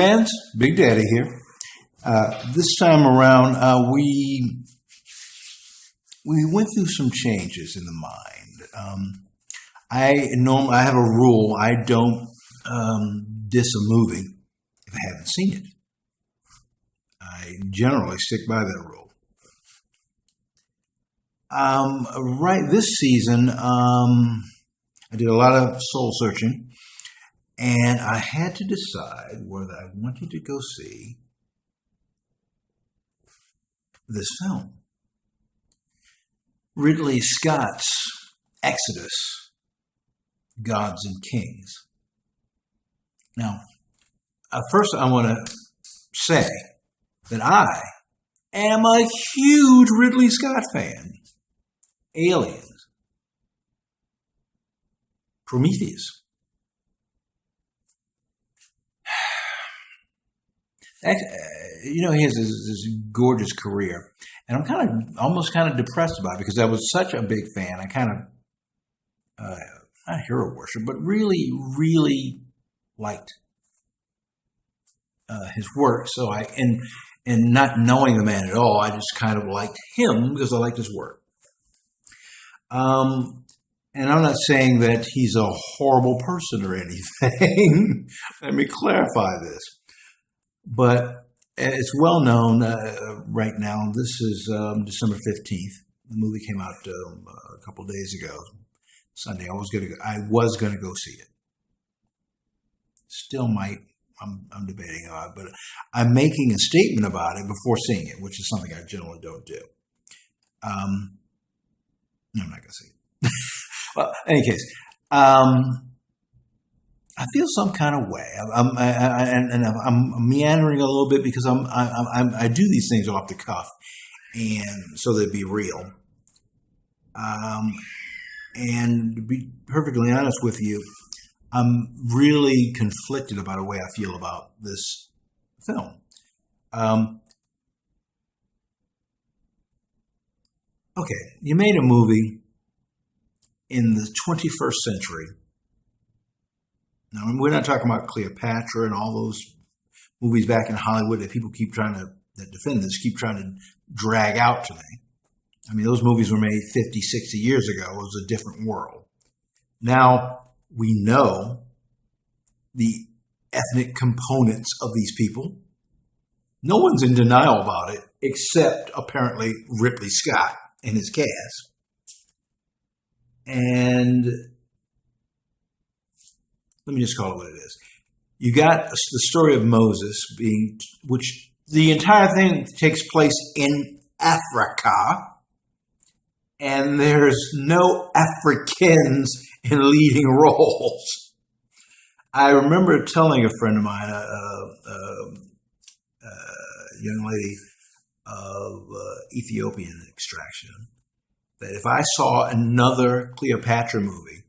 Fans, Big Daddy here. This time around, we went through some changes in the mind. I have a rule: I don't diss a movie if I haven't seen it. I generally stick by that rule. Right this season, I did a lot of soul searching. And I had to decide whether I wanted to go see this film. Ridley Scott's Exodus, Gods and Kings. Now, first I want to say that I am a huge Ridley Scott fan. Aliens. Prometheus. You know, he has this gorgeous career, and I'm almost kind of depressed about it because I was such a big fan. I kind of, not hero worship, but really, really liked his work. So and not knowing the man at all, I just kind of liked him because I liked his work. And I'm not saying that he's a horrible person or anything. Let me clarify this. But it's well known right now. This is December 15th. The movie came out a couple of days ago, Sunday. I was going to go see it. Still might. I'm debating about it, but I'm making a statement about it before seeing it, which is something I generally don't do. I'm not going to say it. Well, in any case, I feel some kind of way. I'm meandering a little bit because I do these things off the cuff, and so they'd be real. And to be perfectly honest with you, I'm really conflicted about the way I feel about this film. Okay, you made a movie in the 21st century. Now, we're not talking about Cleopatra and all those movies back in Hollywood that people that defend this keep trying to drag out to me. I mean, those movies were made 50, 60 years ago. It was a different world. Now, we know the ethnic components of these people. No one's in denial about it, except apparently Ridley Scott and his cast. And let me just call it what it is. You got the story of Moses which the entire thing takes place in Africa, and there's no Africans in leading roles. I remember telling a friend of mine, a young lady of Ethiopian extraction, that if I saw another Cleopatra movie,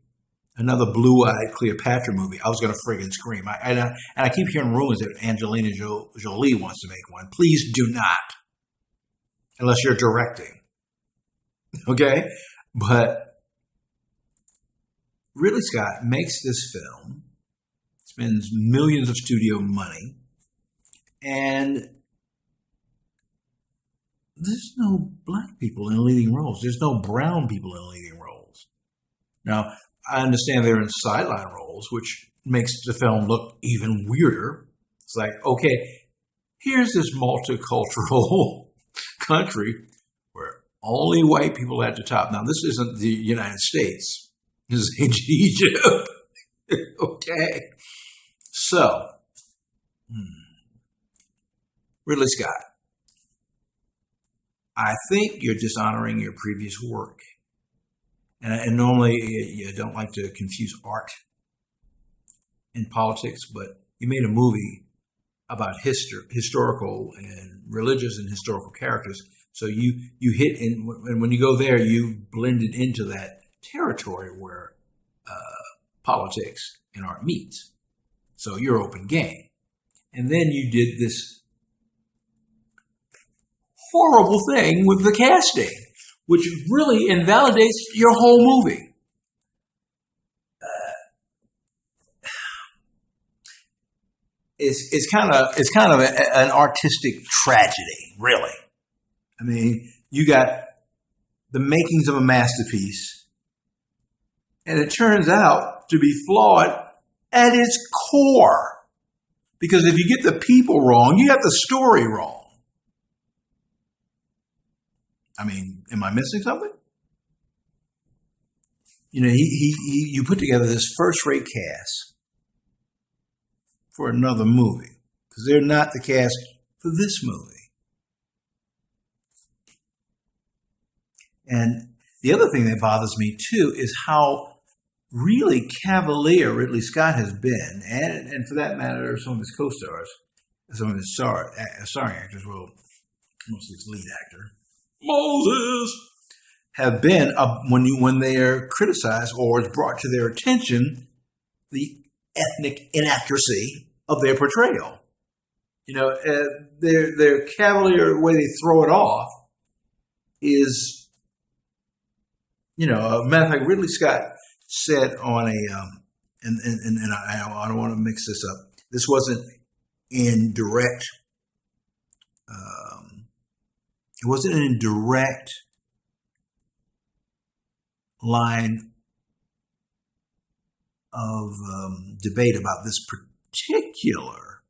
another blue-eyed Cleopatra movie, I was going to friggin' scream. And I keep hearing rumors that Angelina Jolie wants to make one. Please do not, unless you're directing. Okay? But Ridley Scott makes this film, spends millions of studio money, and there's no black people in leading roles. There's no brown people in leading roles. Now, I understand they're in sideline roles, which makes the film look even weirder. It's like, okay, here's this multicultural country where only white people are at the top. Now, this isn't the United States. This is ancient Egypt. Okay. So, Ridley Scott, I think you're dishonoring your previous work. And normally you don't like to confuse art and politics, but you made a movie about historical and religious and historical characters. So you hit in, and when you go there, you blended into that territory where politics and art meets. So you're open game. And then you did this horrible thing with the casting, which really invalidates your whole movie. it's kind of an artistic tragedy, really. I mean, you got the makings of a masterpiece, and it turns out to be flawed at its core. Because if you get the people wrong, you got the story wrong. I mean, am I missing something? You know, you put together this first-rate cast for another movie because they're not the cast for this movie. And the other thing that bothers me too is how really cavalier Ridley Scott has been, and for that matter, some of his co-stars, some of his starring actors, well, mostly his lead actor, Moses, have been when they are criticized or it's brought to their attention the ethnic inaccuracy of their portrayal. You know, their cavalier way they throw it off is, you know, a matter of fact, Ridley Scott said on and I don't want to mix this up. This wasn't in direct. It wasn't in direct line of debate about this particular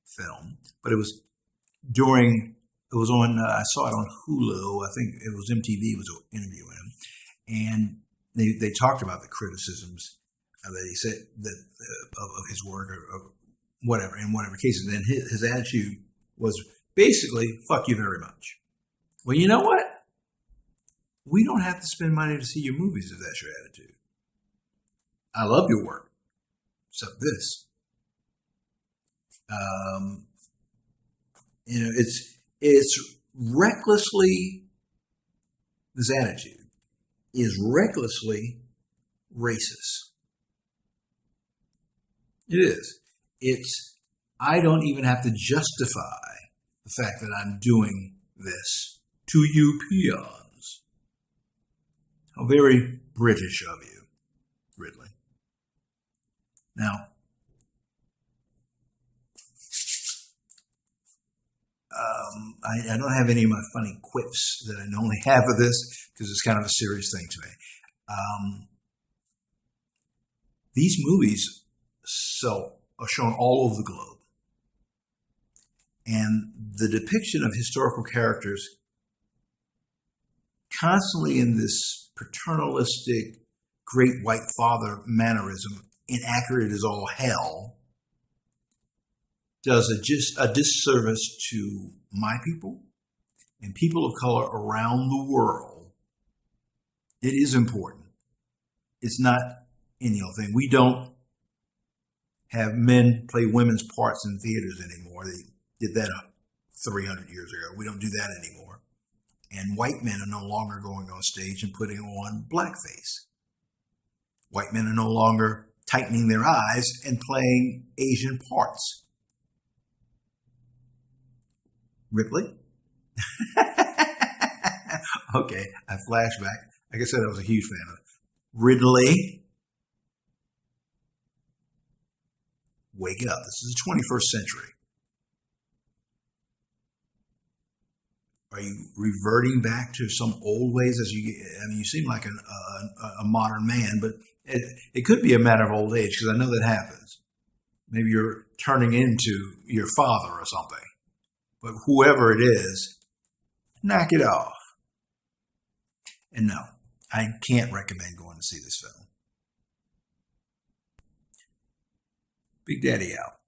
film, but it was during. It was on. I saw it on Hulu. I think it was MTV was interviewing him, and they talked about the criticisms that he said that of his work or whatever in whatever cases. And his attitude was basically "fuck you very much." Well, you know what? We don't have to spend money to see your movies if that's your attitude. I love your work, except this. You know, it's recklessly. This attitude is recklessly racist. It is. It's. I don't even have to justify the fact that I'm doing this to you peons. How very British of you, Ridley. Now, I don't have any of my funny quips that I normally have for this because it's kind of a serious thing to me. These movies are shown all over the globe. And the depiction of historical characters constantly in this paternalistic, great white father mannerism, inaccurate as all hell, does a disservice to my people and people of color around the world. It is important. It's not any old thing. We don't have men play women's parts in theaters anymore. They did that 300 years ago. We don't do that anymore. And white men are no longer going on stage and putting on blackface. White men are no longer tightening their eyes and playing Asian parts. Ripley? Okay, I flashback. Like I said, I was a huge fan of Ridley. Wake up. This is the 21st century. Are you reverting back to some old ways as you get? I mean, you seem like a modern man, but it could be a matter of old age because I know that happens. Maybe you're turning into your father or something. But whoever it is, knock it off. And no, I can't recommend going to see this film. Big Daddy out.